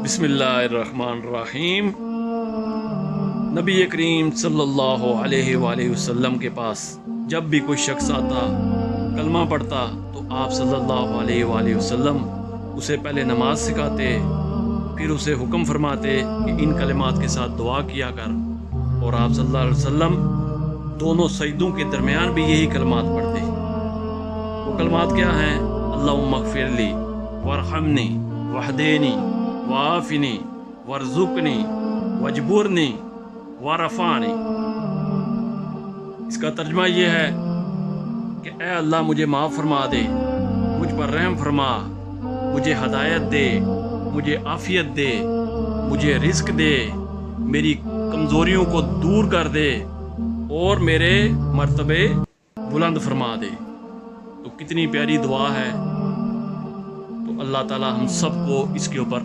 بسم اللہ الرحمن الرحیم۔ نبی کریم صلی اللہ علیہ وآلہ وسلم کے پاس جب بھی کوئی شخص آتا کلمہ پڑھتا تو آپ صلی اللہ علیہ وآلہ وسلم اسے پہلے نماز سکھاتے، پھر اسے حکم فرماتے کہ ان کلمات کے ساتھ دعا کیا کر، اور آپ صلی اللہ علیہ وسلم دونوں سجدوں کے درمیان بھی یہی کلمات پڑھتے۔ وہ کلمات کیا ہیں؟ اللہم اغفر لی وارحمنی واہدینی وعافنی وارزقنی واجبرنی وارفعنی۔ اس کا ترجمہ یہ ہے کہ اے اللہ مجھے معاف فرما دے، مجھ پر رحم فرما، مجھے ہدایت دے، مجھے عافیت دے، مجھے رزق دے، میری کمزوریوں کو دور کر دے اور میرے مرتبے بلند فرما دے۔ تو کتنی پیاری دعا ہے۔ تو اللہ تعالی ہم سب کو اس کے اوپر